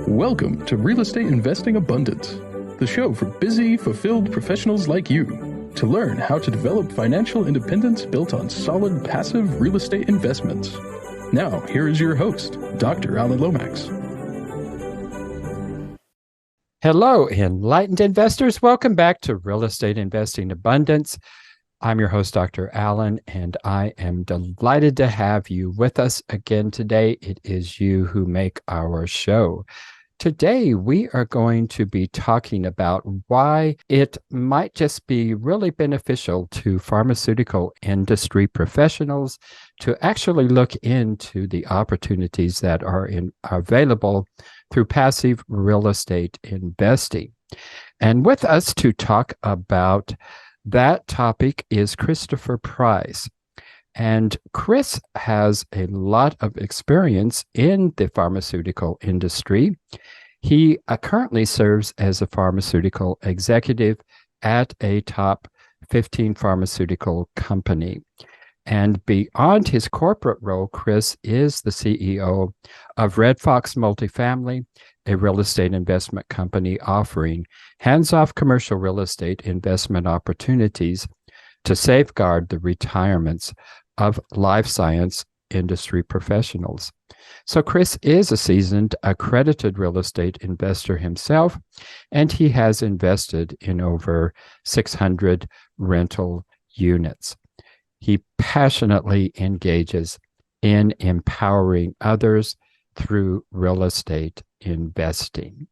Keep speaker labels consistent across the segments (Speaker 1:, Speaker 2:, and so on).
Speaker 1: Welcome to Real Estate Investing Abundance, the show for busy, fulfilled professionals like you to learn how to develop financial independence built on solid, passive real estate investments. Now, here is your host, Dr. Alan Lomax.
Speaker 2: Hello, enlightened investors. Welcome back to Real Estate Investing Abundance. I'm your host, Dr. Alan, and I am delighted to have you with us again today. It is you who make our show. Today, we are going to be talking about why it might just be really beneficial to pharmaceutical industry professionals to actually look into the opportunities that are available through passive real estate investing. And with us to talk about that topic is Christopher Price. And Chris has a lot of experience in the pharmaceutical industry. He currently serves as a pharmaceutical executive at a top 15 pharmaceutical company. And beyond his corporate role, Chris is the CEO of Red Fox Multifamily, a real estate investment company offering hands-off commercial real estate investment opportunities to safeguard the retirements of life science industry professionals. So Chris is a seasoned, accredited real estate investor himself, and he has invested in over 600 rental units. He passionately engages in empowering others through real estate investing.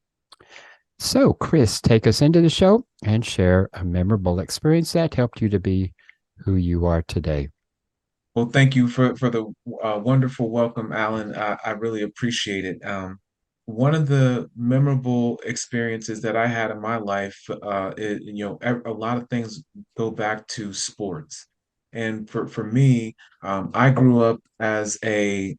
Speaker 2: So, Chris, take us into the show and share a memorable experience that helped you to be who you are today.
Speaker 3: Well, thank you for the wonderful welcome, Alan. I really appreciate it. One of the memorable experiences that I had in my life, a lot of things go back to sports. And for me, I grew up as an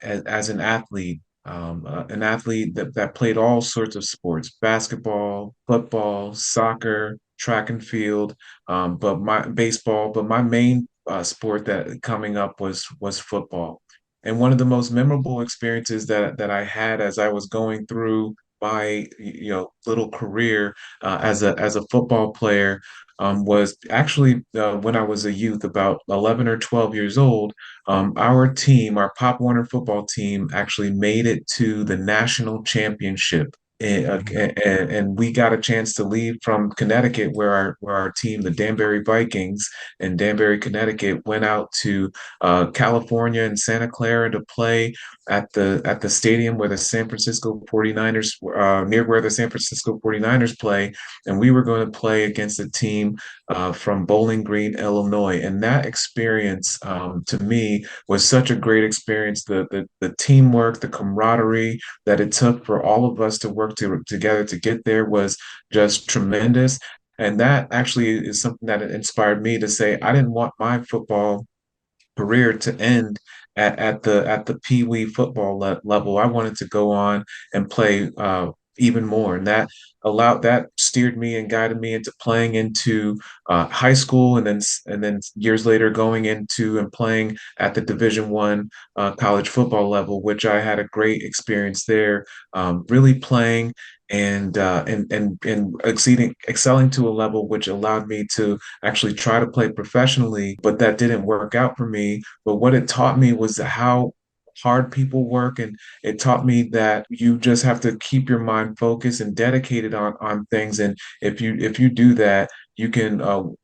Speaker 3: athlete, an athlete that played all sorts of sports: basketball, football, soccer, track and field, but my baseball. But my main sport that coming up was football. And one of the most memorable experiences that I had as I was going through my little career as a football player was actually when I was a youth, about 11 or 12 years old. Our team, our Pop Warner football team, actually made it to the national championship. And we got a chance to leave from Connecticut, where our team, the Danbury Vikings in Danbury, Connecticut, went out to California and Santa Clara to play at the stadium where the San Francisco 49ers, near where the San Francisco 49ers play. And we were going to play against a team from Bowling Green, Illinois. And that experience, to me, was such a great experience. The teamwork, the camaraderie that it took for all of us to work together to get there was just tremendous. And that actually is something that inspired me to say I didn't want my football career to end at the Pee Wee football level. I wanted to go on and play even more, and that steered me and guided me into playing into high school, and then years later going into and playing at the Division 1 college football level, which I had a great experience there, really playing and excelling to a level which allowed me to actually try to play professionally, but that didn't work out for me. But what it taught me was how hard people work, and it taught me that you just have to keep your mind focused and dedicated on things. And if you do that, you can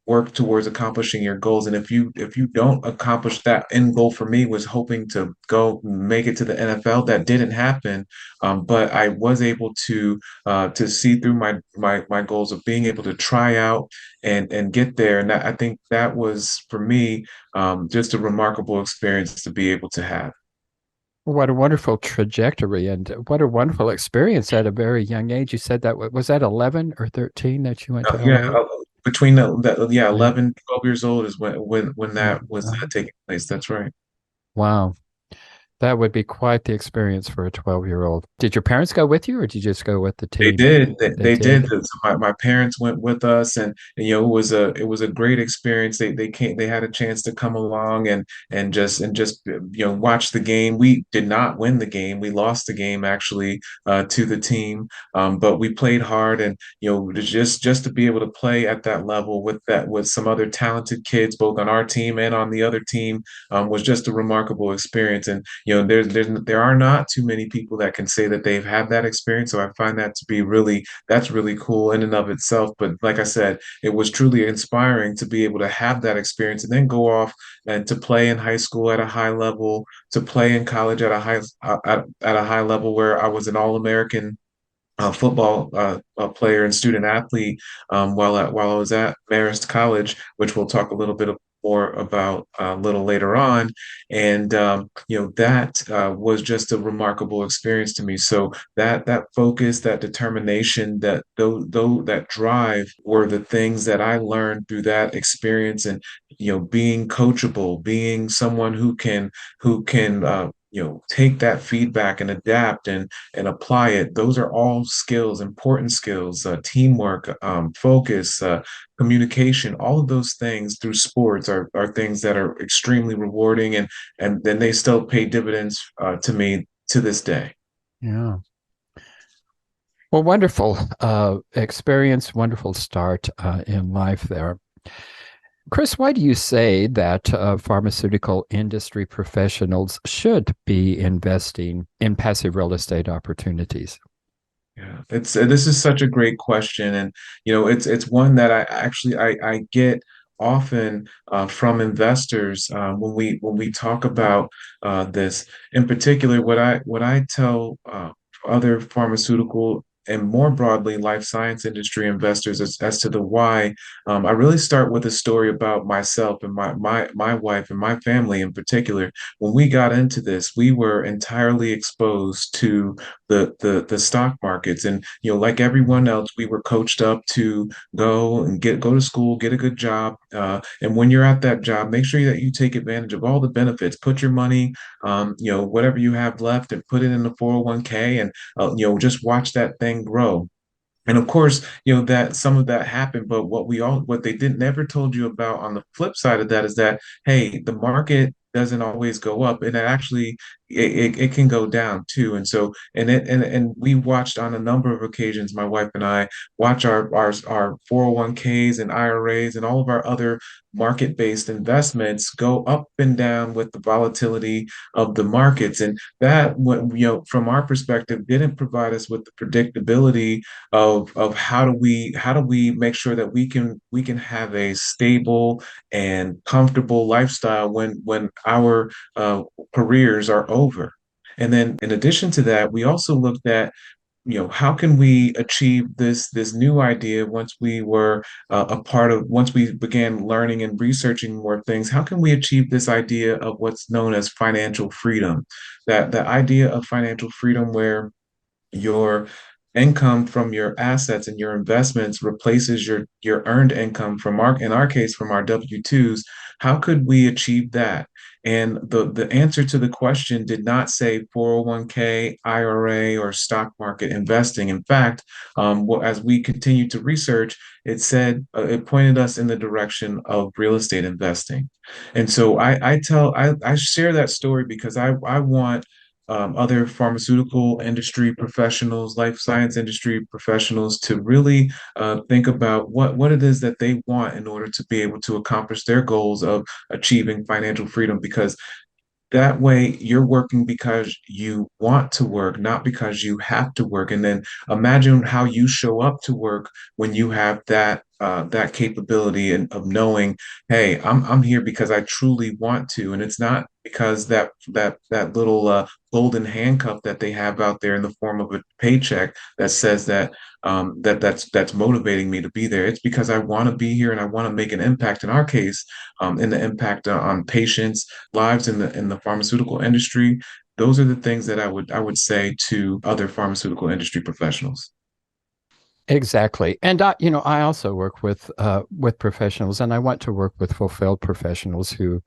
Speaker 3: work towards accomplishing your goals. And if you don't accomplish that end goal, for me was hoping to go make it to the NFL. That didn't happen, but I was able to see through my goals of being able to try out and get there. And I think that was for me just a remarkable experience to be able to have.
Speaker 2: What a wonderful trajectory and what a wonderful experience at a very young age. You said that was that 11 or 13 that you went to
Speaker 3: Yeah,
Speaker 2: LA?
Speaker 3: between yeah,
Speaker 2: Yeah.
Speaker 3: 11, 12 years old is when
Speaker 2: Yeah.
Speaker 3: that was taking place. That's right.
Speaker 2: Wow. That would be quite the experience for a 12-year-old. Did your parents go with you, or did you just go with the
Speaker 3: They
Speaker 2: team?
Speaker 3: did. They,
Speaker 2: They
Speaker 3: they did.
Speaker 2: did.
Speaker 3: So my parents went with us, and it was a great experience. They came. They had a chance to come along and just watch the game. We did not win the game. We lost the game actually to the team. But we played hard, and just to be able to play at that level with some other talented kids, both on our team and on the other team, was just a remarkable experience. And there are not too many people that can say that they've had that experience. So I find that to be that's really cool in and of itself. But like I said, it was truly inspiring to be able to have that experience and then go off and to play in high school at a high level, to play in college at at a high level where I was an All-American football player and student athlete while I was at Marist College, which we'll talk a little bit more about a little later on. And that was just a remarkable experience to me. So that focus, that determination, that drive were the things that I learned through that experience. And being coachable, being someone who can take that feedback and adapt and apply it. Those are all skills, important skills, teamwork, focus, communication. All of those things through sports are things that are extremely rewarding, and then they still pay dividends to me to this day.
Speaker 2: Yeah. Well, wonderful experience, wonderful start in life there. Chris, why do you say that pharmaceutical industry professionals should be investing in passive real estate opportunities?
Speaker 3: Yeah, it's this is such a great question, and it's one that I get often from investors when we talk about this. In particular, what I tell other pharmaceutical and more broadly life science industry investors as to the why, I really start with a story about myself and my wife and my family in particular. When we got into this, we were entirely exposed to the stock markets, and like everyone else, we were coached up to go to school, get a good job, and when you're at that job, make sure that you take advantage of all the benefits. Put your money, whatever you have left, and put it in the 401k, and just watch that thing grow. And of course, that some of that happened, but what they didn't never told you about on the flip side of that is that, hey, the market doesn't always go up, and it actually it can go down too. And so and we watched on a number of occasions, my wife and I watch our 401ks and IRAs and all of our other market-based investments go up and down with the volatility of the markets. And that, from our perspective, didn't provide us with the predictability of how do we make sure that we can have a stable and comfortable lifestyle when our careers are over. And then in addition to that, we also looked at how can we achieve this new idea once we were once we began learning and researching more things. How can we achieve this idea of what's known as financial freedom, that the idea of financial freedom where your income from your assets and your investments replaces your earned income from in our case from our W-2s. How could we achieve that? And the answer to the question did not say 401k, IRA, or stock market investing. In fact, as we continued to research, it pointed us in the direction of real estate investing. And so I share that story because I want other pharmaceutical industry professionals, life science industry professionals to really think about what it is that they want in order to be able to accomplish their goals of achieving financial freedom. Because that way you're working because you want to work, not because you have to work. And then imagine how you show up to work when you have that capability and of knowing, hey, I'm here because I truly want to, and it's not because that little golden handcuff that they have out there in the form of a paycheck that says that's motivating me to be there. It's because I want to be here and I want to make an impact. In our case, in the impact on patients' lives in the pharmaceutical industry. Those are the things that I would say to other pharmaceutical industry professionals.
Speaker 2: Exactly. And I also work with professionals, and I want to work with fulfilled professionals who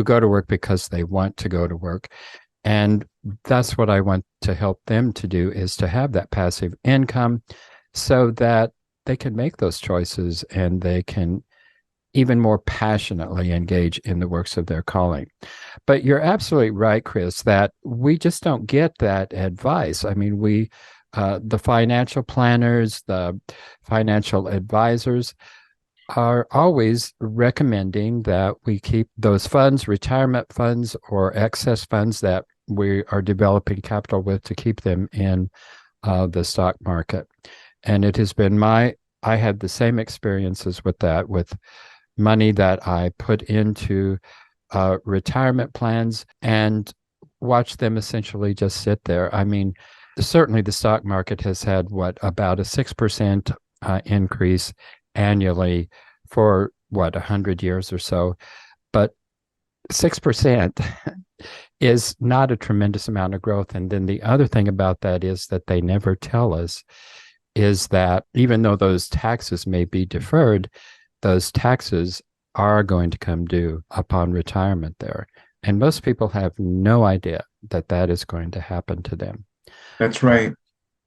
Speaker 2: go to work because they want to go to work. And that's what I want to help them to do, is to have that passive income so that they can make those choices and they can even more passionately engage in the works of their calling. But you're absolutely right, Chris, that we just don't get that advice. I mean, the financial planners, the financial advisors are always recommending that we keep those funds, retirement funds or excess funds that we are developing capital with, to keep them in the stock market. And it has been I had the same experiences with that, with money that I put into retirement plans and watch them essentially just sit there. I mean, certainly the stock market has had about a 6% increase annually for 100 years or so, but 6% is not a tremendous amount of growth. And then the other thing about that is that they never tell us is that even though those taxes may be deferred, those taxes are going to come due upon retirement there. And most people have no idea that that is going to happen to them.
Speaker 3: That's right.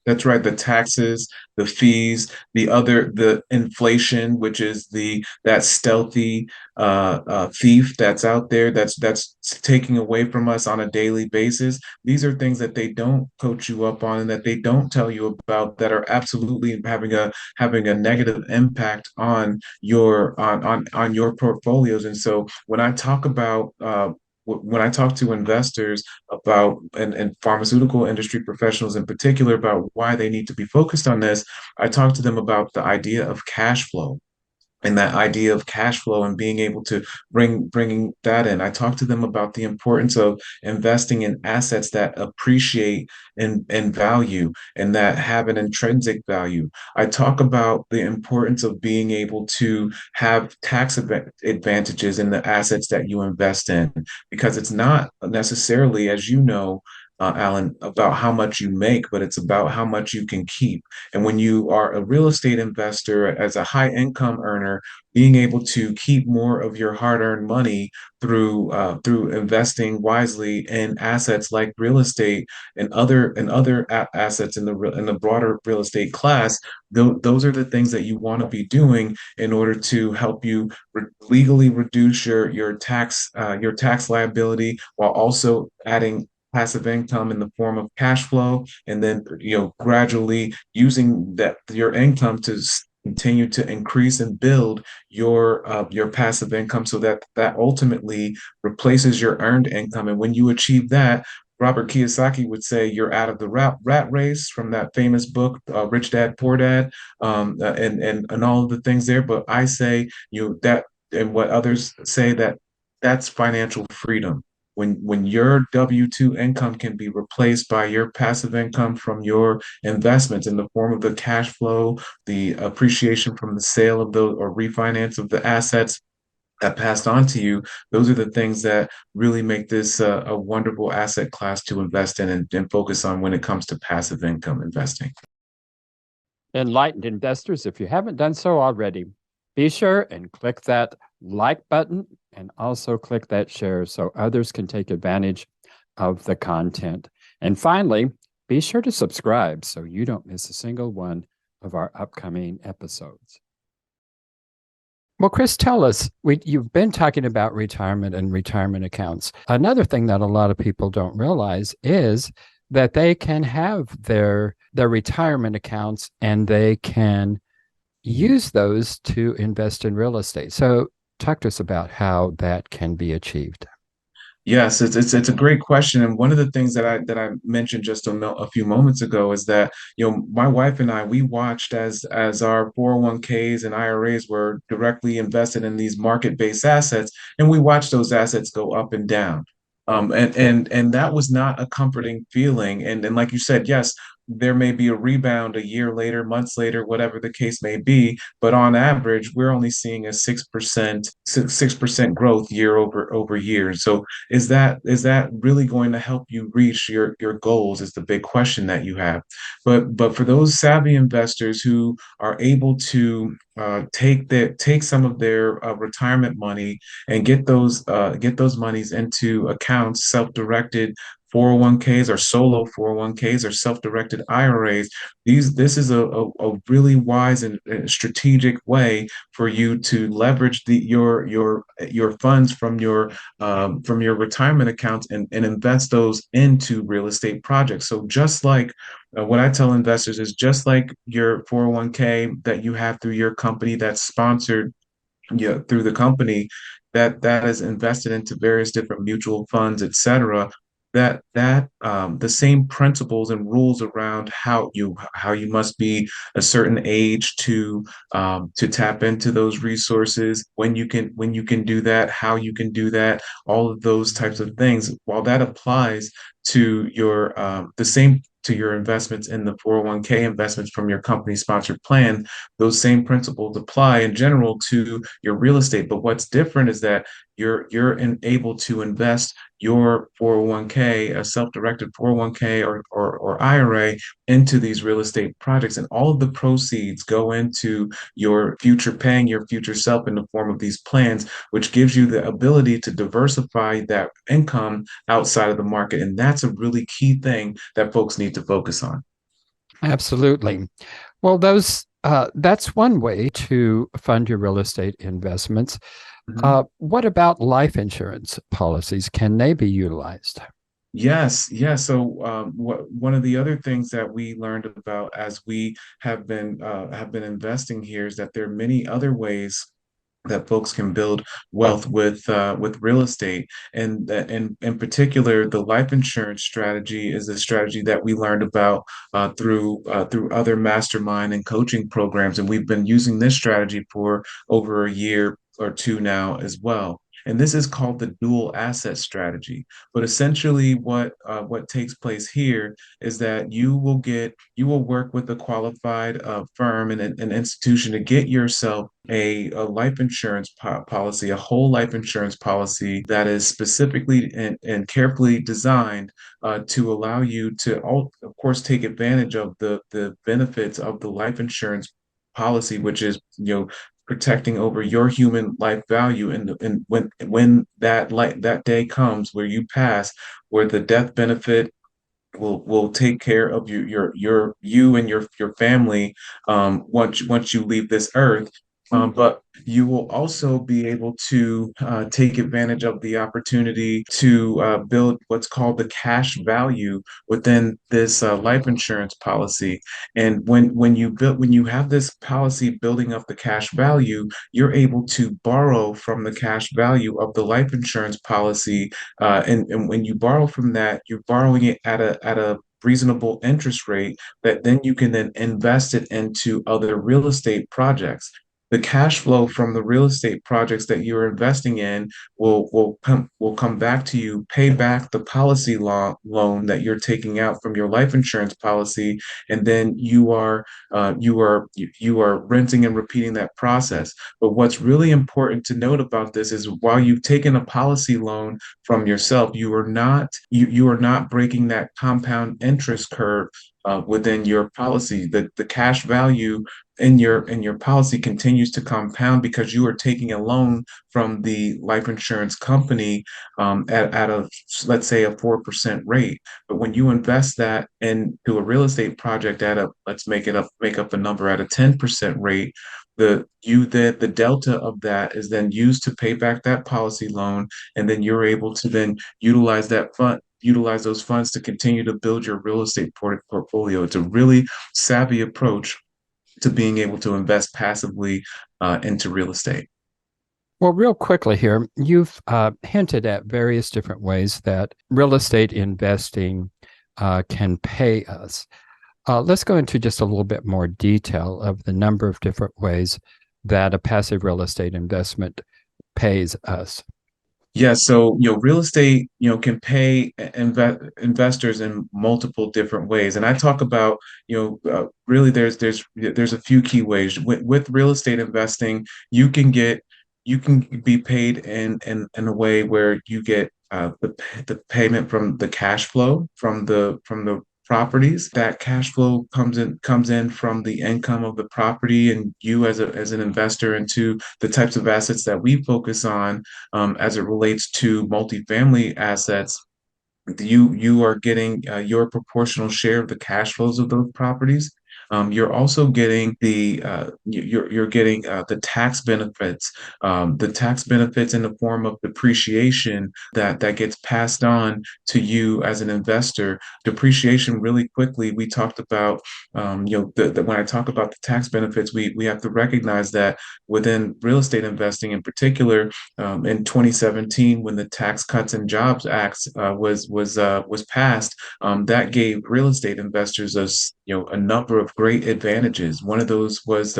Speaker 3: That's right. The taxes, the fees, the inflation, which is that stealthy thief that's out there, that's taking away from us on a daily basis. These are things that they don't coach you up on and that they don't tell you about, that are absolutely having a negative impact on your portfolios. And so when I talk about when I talk to investors about, and pharmaceutical industry professionals in particular, about why they need to be focused on this, I talk to them about the idea of cash flow, and that idea of cash flow and being able to bringing that in. I talk to them about the importance of investing in assets that appreciate in value and that have an intrinsic value. I talk about the importance of being able to have advantages in the assets that you invest in, because it's not necessarily, as you know, Alan, about how much you make, but it's about how much you can keep. And when you are a real estate investor, as a high income earner, being able to keep more of your hard-earned money through investing wisely in assets like real estate and assets in the broader real estate class, those are the things that you want to be doing in order to help you legally reduce your tax liability, while also adding passive income in the form of cash flow, and then gradually using your income to continue to increase and build your passive income, so that ultimately replaces your earned income. And when you achieve that, Robert Kiyosaki would say you're out of the rat race, from that famous book, Rich Dad Poor Dad, and all of the things there. But I say, that, and what others say, that's financial freedom. When your W-2 income can be replaced by your passive income from your investments in the form of the cash flow, the appreciation from the sale of those or refinance of the assets that passed on to you, those are the things that really make this a wonderful asset class to invest in, and focus on when it comes to passive income investing.
Speaker 2: Enlightened investors, if you haven't done so already, be sure and click that like button and also click that share so others can take advantage of the content. And finally, be sure to subscribe so you don't miss a single one of our upcoming episodes. Well, Chris, tell us, you've been talking about retirement and retirement accounts. Another thing that a lot of people don't realize is that they can have their retirement accounts and they can use those to invest in real estate. So talk to us about how that can be achieved.
Speaker 3: Yes, it's a great question, and one of the things that I mentioned just a few moments ago is that, my wife and I, we watched as our 401ks and IRAs were directly invested in these market-based assets, and we watched those assets go up and down. And that was not a comforting feeling. And like you said, yes, there may be a rebound a year later, months later, whatever the case may be, but on average, we're only seeing a 6% growth year over year. So is that really going to help you reach your goals, is the big question that you have. But for those savvy investors who are able to take some of their retirement money and get those monies into accounts, self-directed 401ks or solo 401ks or self-directed IRAs. This is a really wise and strategic way for you to leverage your funds from your retirement accounts and invest those into real estate projects. So just like what I tell investors is just like your 401k that you have through your company that's sponsored, yeah, through the company that is invested into various different mutual funds, et cetera, that the same principles and rules around how you must be a certain age to tap into those resources, when you can do that, how you can do that, all of those types of things. While that applies to your the same to your investments in the 401k investments from your company sponsored plan, those same principles apply in general to your real estate. But what's different is that able to invest your 401k, a self-directed 401k or IRA, into these real estate projects, and all of the proceeds go into your future, paying your future self in the form of these plans, which gives you the ability to diversify that income outside of the market. And that's a really key thing that folks need to focus on.
Speaker 2: Absolutely. Well, that's one way to fund your real estate investments.
Speaker 3: Mhm.
Speaker 2: What about life insurance policies? Can they be utilized?
Speaker 3: Yes, yes. So one of the other things that we learned about as we have been investing here is that there are many other ways that folks can build wealth with real estate, and in particular, the life insurance strategy is a strategy that we learned about through other mastermind and coaching programs, and we've been using this strategy for over a year or two now as well. And this is called the dual asset strategy. But essentially, what takes place here is that you will work with a qualified firm and an institution to get yourself a life insurance policy, a whole life insurance policy that is specifically and carefully designed to allow you to, of course, take advantage of the benefits of the life insurance policy, which is, protecting over your human life value. And when that day comes where you pass, where the death benefit will take care of you and your family once you leave this earth. But you will also be able to take advantage of the opportunity to build what's called the cash value within this life insurance policy. And when you have this policy building up the cash value, you're able to borrow from the cash value of the life insurance policy, and when you borrow from that, you're borrowing it at a reasonable interest rate that then you can then invest it into other real estate projects. The cash flow from the real estate projects that you're investing in will come back to you, pay back the loan that you're taking out from your life insurance policy, and then you are renting and repeating that process. But what's really important to note about this is while you've taken a policy loan from yourself, you are not breaking that compound interest curve within your policy. The cash value in your policy continues to compound because you are taking a loan from the life insurance company at a, let's say, a 4% rate. But when you invest that into a real estate project at a, let's make up a number at a 10% rate, the delta of that is then used to pay back that policy loan, and then you're able to then utilize those funds to continue to build your real estate portfolio. It's a really savvy approach to being able to invest passively into real estate.
Speaker 2: Well, real quickly here, you've hinted at various different ways that real estate investing can pay us. Let's go into just a little bit more detail of the number of different ways that a passive real estate investment pays us.
Speaker 3: Yeah, so real estate, can pay investors in multiple different ways, and I talk about, really there's a few key ways with real estate investing. You can be paid in a way where you get the payment from the cash flow from the properties. That cash flow comes in from the income of the property, and you as an investor into the types of assets that we focus on as it relates to multifamily assets. you are getting your proportional share of the cash flows of those properties. You're also getting you're getting the tax benefits, in the form of depreciation that gets passed on to you as an investor. Depreciation, really quickly, we talked about, when I talk about the tax benefits, we have to recognize that within real estate investing in particular, in 2017, when the Tax Cuts and Jobs Act was passed, that gave real estate investors a number of great advantages. One of those was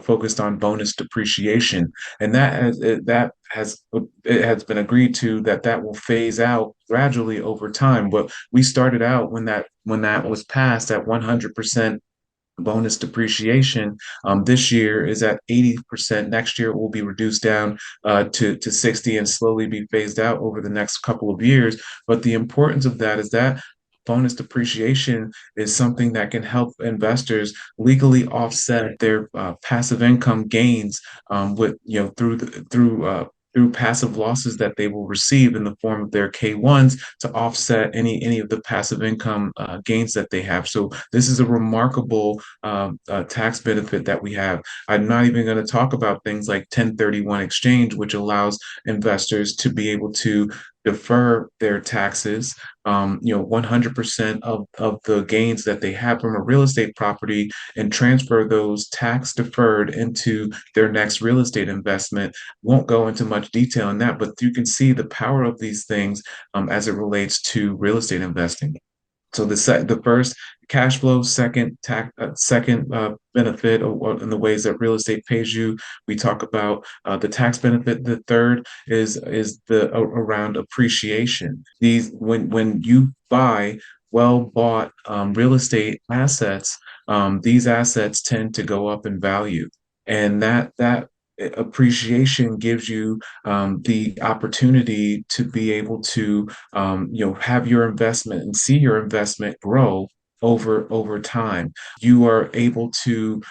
Speaker 3: focused on bonus depreciation, and it has been agreed to that will phase out gradually over time. But we started out when that was passed at 100% bonus depreciation. This year is at 80%. Next year it will be reduced down to 60 and slowly be phased out over the next couple of years. But the importance of that is that bonus depreciation is something that can help investors legally offset their passive income gains, with through passive losses that they will receive in the form of their K1s, to offset any of the passive income gains that they have. So this is a remarkable tax benefit that we have. I'm not even going to talk about things like 1031 exchange, which allows investors to be able to defer their taxes, 100% of the gains that they have from a real estate property, and transfer those tax deferred into their next real estate investment. Won't go into much detail on that, but you can see the power of these things as it relates to real estate investing. So the first, cash flow; second benefit, or in the ways that real estate pays you. We talk about the tax benefit. The third is the around appreciation. These When you buy well bought real estate assets, these assets tend to go up in value, and that appreciation gives you the opportunity to be able to have your investment and see your investment grow over time. You are able to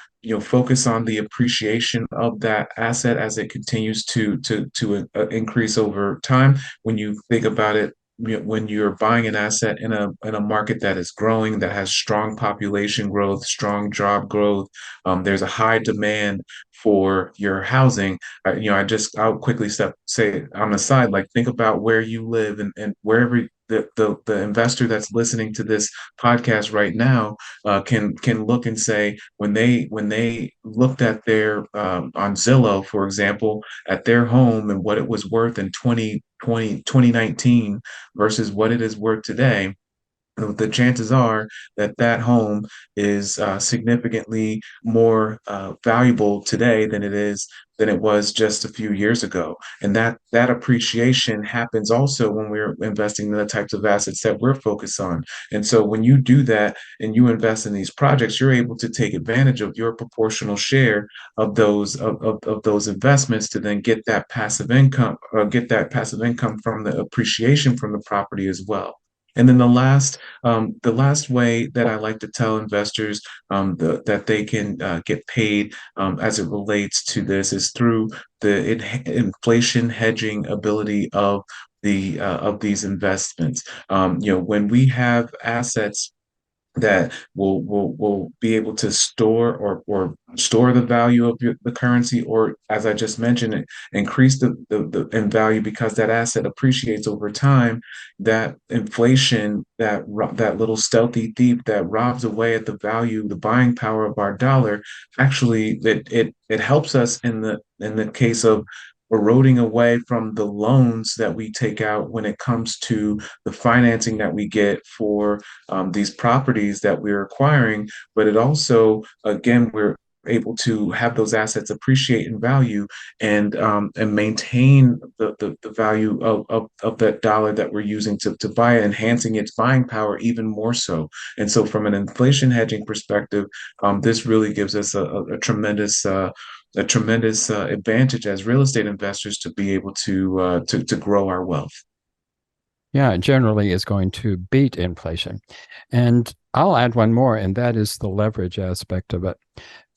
Speaker 3: focus on the appreciation of that asset as it continues to increase over time. When you think about it, when you're buying an asset in a market that is growing, that has strong population growth, strong job growth, there's a high demand for your housing. I'll quickly say on the side, like, think about where you live, and wherever the investor that's listening to this podcast right now can look and say, when they looked at their on Zillow, for example, at their home and what it was worth in 2019 versus what it is worth today, the chances are that home is significantly more valuable today than it was just a few years ago. And that appreciation happens also when we're investing in the types of assets that we're focused on. And so when you do that and you invest in these projects, you're able to take advantage of your proportional share of those investments, to then get that passive income, from the appreciation from the property as well. And then the last way that I like to tell investors that they can get paid as it relates to this is through the inflation hedging ability of these investments. When we have assets that will be able to store, or store the value of the currency, or, as I just mentioned, increase the in value because that asset appreciates over time. That inflation, that little stealthy thief that robs away at the value, the buying power of our dollar, actually it helps us in the case of eroding away from the loans that we take out when it comes to the financing that we get for these properties that we're acquiring. But it also, again, we're able to have those assets appreciate in value, and maintain the value of that dollar that we're using to buy it, enhancing its buying power even more so. And so from an inflation hedging perspective, this really gives us a tremendous advantage as real estate investors to be able to grow our wealth.
Speaker 2: Yeah, it generally is going to beat inflation. And I'll add one more, and that is the leverage aspect of it.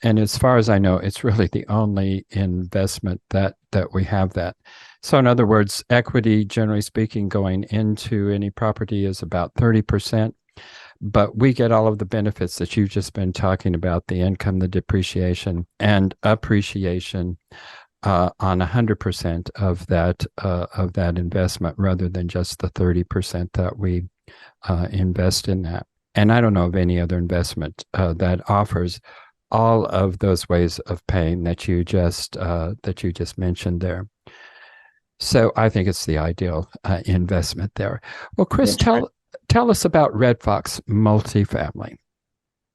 Speaker 2: And as far as I know, it's really the only investment that that we have that. So in other words, equity, generally speaking, going into any property is about 30%, but we get all of the benefits that you've just been talking about, the income, the depreciation, and appreciation on 100% of that investment, rather than just the 30% that we invest in that. And I don't know of any other investment that offers all of those ways of paying that you just mentioned there. So I think it's the ideal investment there. Well, Chris,
Speaker 3: That's right.
Speaker 2: tell us about Red Fox Multifamily.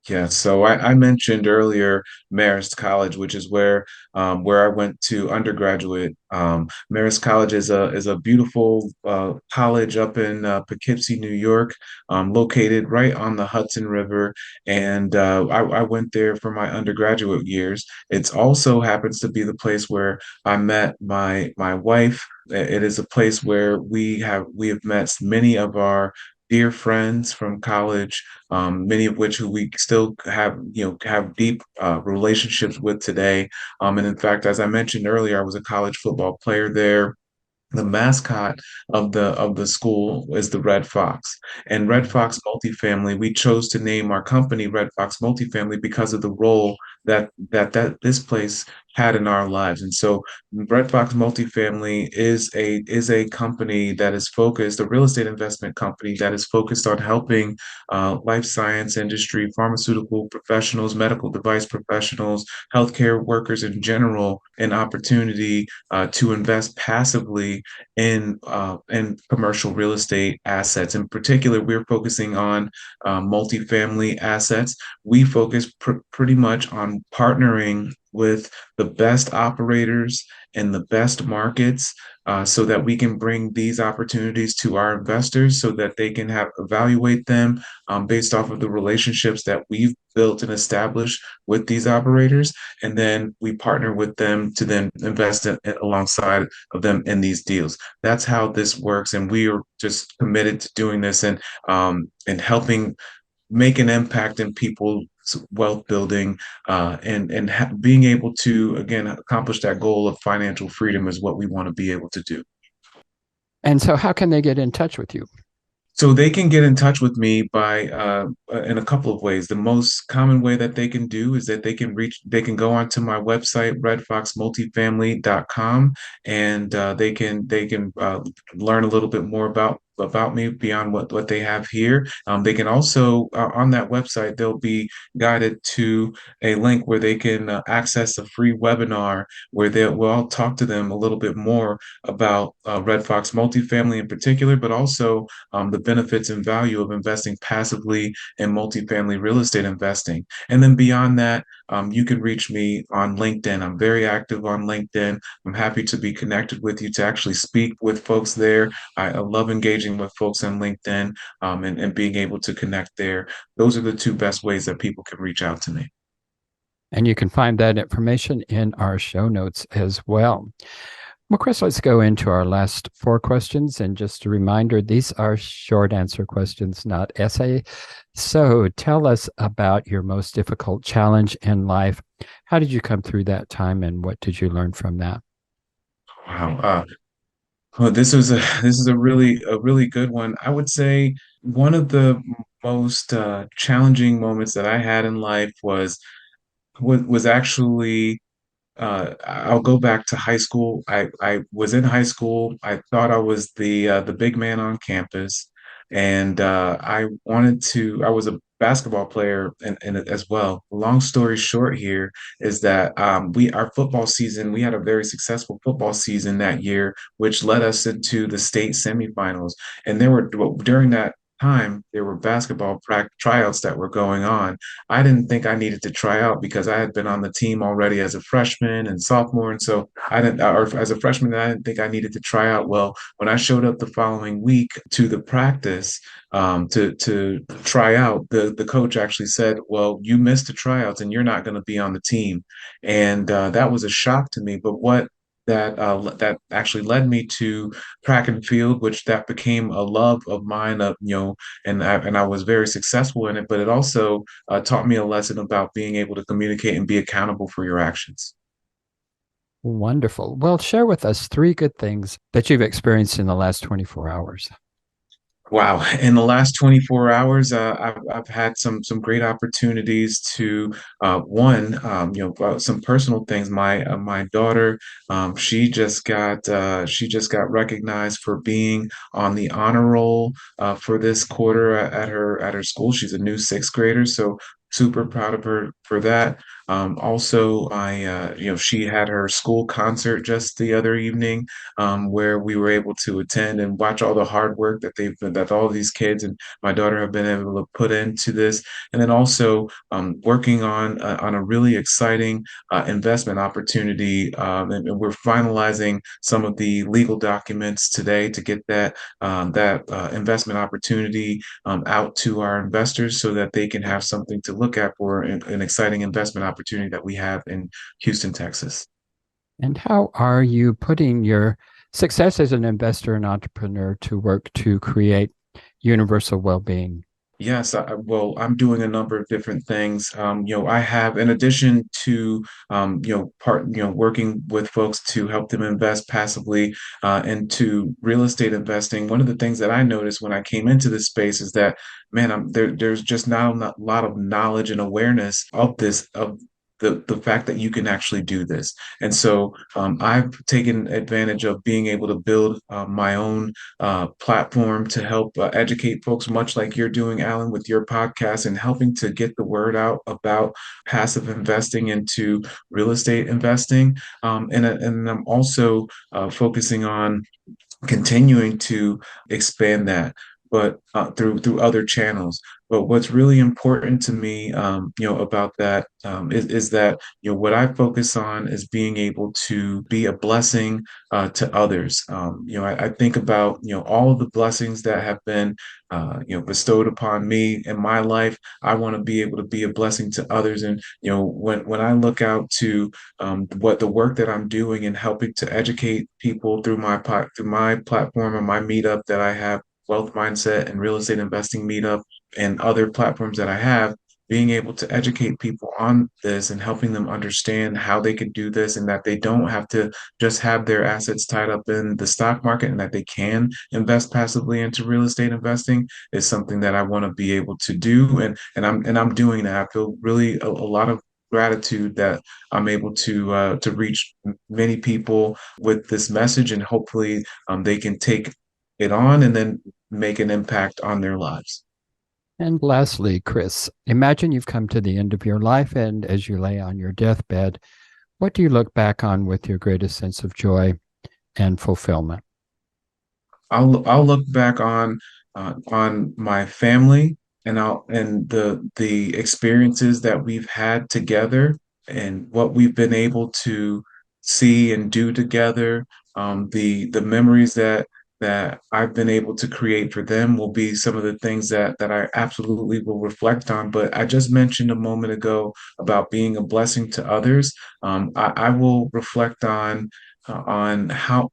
Speaker 3: Yeah, so I mentioned earlier Marist College, which is where I went to undergraduate. Marist College is a beautiful college up in Poughkeepsie, New York, located right on the Hudson River, and I went there for my undergraduate years. It also happens to be the place where I met my wife. It is a place where we have met many of our dear friends from college, many of which who we still have deep relationships with today. And in fact, as I mentioned earlier, I was a college football player there. The mascot of the school is the Red Fox. And Red Fox Multifamily, we chose to name our company Red Fox Multifamily because of the role that this place had in our lives. And so Red Fox Multifamily is a company that is focused, a real estate investment company that is focused on helping life science industry, pharmaceutical professionals, medical device professionals, healthcare workers in general, an opportunity to invest passively in commercial real estate assets. In particular, we're focusing on multifamily assets. We focus pretty much on partnering with the best operators in the best markets, so that we can bring these opportunities to our investors so that they can have evaluate them based off of the relationships that we've built and established with these operators. And then we partner with them to then invest alongside of them in these deals. That's how this works. And we are just committed to doing this and helping make an impact in people's wealth building, and being able to again accomplish that goal of financial freedom is what we want to be able to do.
Speaker 2: And so how can they get in touch with you?
Speaker 3: So they can get in touch with me by in a couple of ways. The most common way that they can do is that they can go onto my website, redfoxmultifamily.com, and they can learn a little bit more about me beyond what they have here. They can also on that website they'll be guided to a link where they can access a free webinar where I'll talk to them a little bit more about Red Fox Multifamily in particular, but also the benefits and value of investing passively in multifamily real estate investing. And then beyond that, you can reach me on LinkedIn. I'm very active on LinkedIn. I'm happy to be connected with you to actually speak with folks there. I love engaging with folks on LinkedIn, and being able to connect there. Those are the two best ways that people can reach out to me.
Speaker 2: And you can find that information in our show notes as well. Well, Chris, let's go into our last four questions. And just a reminder, these are short answer questions, not essay. So tell us about your most difficult challenge in life. How did you come through that time and what did you learn from that?
Speaker 3: Wow. Well, this is a really good one. I would say one of the most challenging moments that I had in life was actually I'll go back to high school. I was in high school. I thought I was the big man on campus, and I was a basketball player and as well. Long story short, here is that our football season. We had a very successful football season that year, which led us into the state semifinals. And during that time there were tryouts that were going on. I didn't think I needed to try out because I had been on the team already as a freshman and sophomore. And so I didn't, or as a freshman, I didn't think I needed to try out. Well, when I showed up the following week to the practice to try out, the coach actually said, "Well, you missed the tryouts and you're not going to be on the team." And that was a shock to me. But that actually led me to track and field, which that became a love of mine. And I was very successful in it. But it also taught me a lesson about being able to communicate and be accountable for your actions.
Speaker 2: Wonderful. Well, share with us 3 good things that you've experienced in the last 24 hours.
Speaker 3: Wow. In the last 24 hours, I've had some great opportunities to some personal things. My daughter, she just got recognized for being on the honor roll for this quarter at her school. She's a new sixth grader, so super proud of her for that. Also, she had her school concert just the other evening, where we were able to attend and watch all the hard work that all these kids and my daughter have been able to put into this, and then also working on a really exciting investment opportunity, and we're finalizing some of the legal documents today to get that investment opportunity out to our investors so that they can have something to look at for an exciting investment opportunity that we have in Houston, Texas.
Speaker 2: And how are you putting your success as an investor and entrepreneur to work to create universal well-being?
Speaker 3: Yes, well, I'm doing a number of different things. I have, in addition to, working with folks to help them invest passively into real estate investing. One of the things that I noticed when I came into this space is that, man, there's just not a lot of knowledge and awareness of this, of the fact that you can actually do this. And so I've taken advantage of being able to build my own platform to help educate folks, much like you're doing, Alan, with your podcast, and helping to get the word out about passive investing into real estate investing. And I'm also focusing on continuing to expand that, but through other channels. But what's really important to me, about that is that what I focus on is being able to be a blessing to others. I think about all of the blessings that have been bestowed upon me in my life. I want to be able to be a blessing to others, and when I look out to what the work that I'm doing and helping to educate people through my platform and my meetup that I have, Wealth Mindset and Real Estate Investing Meetup, and other platforms that I have, being able to educate people on this and helping them understand how they can do this, and that they don't have to just have their assets tied up in the stock market, and that they can invest passively into real estate investing, is something that I want to be able to do. And I'm doing that. I feel really a lot of gratitude that I'm able to reach many people with this message, and hopefully they can take it on and then make an impact on their lives.
Speaker 2: And lastly, Chris, imagine you've come to the end of your life, and as you lay on your deathbed, what do you look back on with your greatest sense of joy and fulfillment?
Speaker 3: I'll look back on my family, and the experiences that we've had together, and what we've been able to see and do together. The memories that I've been able to create for them will be some of the things that I absolutely will reflect on. But I just mentioned a moment ago about being a blessing to others. I will reflect on how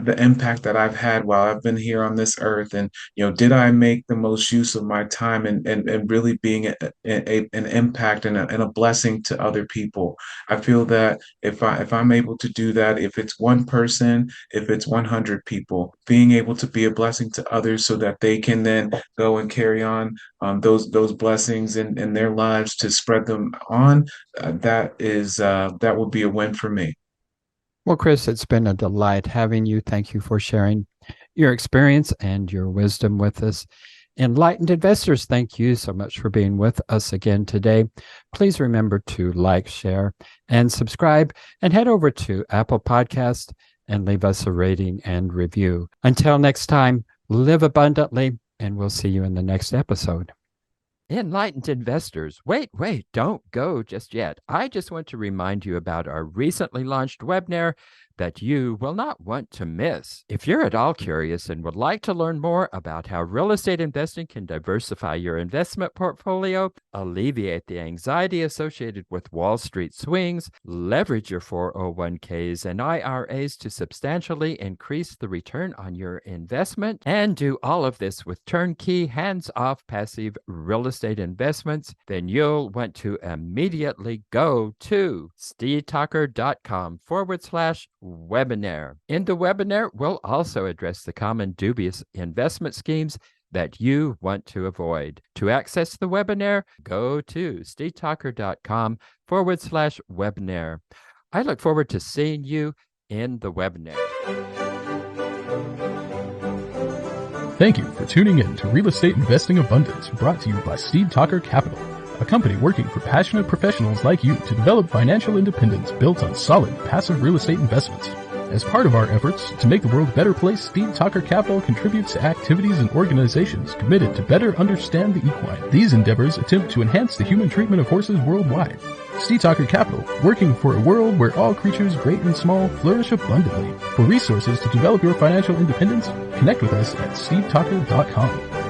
Speaker 3: the impact that I've had while I've been here on this earth, and did I make the most use of my time, and really being an impact and a blessing to other people. I feel that if I'm able to do that, if it's one person, if it's 100 people, being able to be a blessing to others so that they can then go and carry on those blessings in their lives to spread them on, that would be a win for me.
Speaker 2: Well, Chris, it's been a delight having you. Thank you for sharing your experience and your wisdom with us. Enlightened investors, thank you so much for being with us again today. Please remember to like, share, and subscribe, and head over to Apple Podcast and leave us a rating and review. Until next time, live abundantly, and we'll see you in the next episode. Enlightened investors, wait, don't go just yet. I just want to remind you about our recently launched webinar that you will not want to miss. If you're at all curious and would like to learn more about how real estate investing can diversify your investment portfolio, alleviate the anxiety associated with Wall Street swings, leverage your 401ks and IRAs to substantially increase the return on your investment, and do all of this with turnkey, hands-off, passive real estate estate investments, then you'll want to immediately go to stevetalker.com/webinar. In the webinar, we'll also address the common dubious investment schemes that you want to avoid. To access the webinar, go to stevetalker.com/webinar. I look forward to seeing you in the webinar.
Speaker 1: Thank you for tuning in to Real Estate Investing Abundance, brought to you by Steve Talker Capital, a company working for passionate professionals like you to develop financial independence built on solid, passive real estate investments. As part of our efforts to make the world a better place, Steve Talker Capital contributes to activities and organizations committed to better understand the equine. These endeavors attempt to enhance the human treatment of horses worldwide. Steve Talker Capital, working for a world where all creatures, great and small, flourish abundantly. For resources to develop your financial independence, connect with us at stevetalker.com.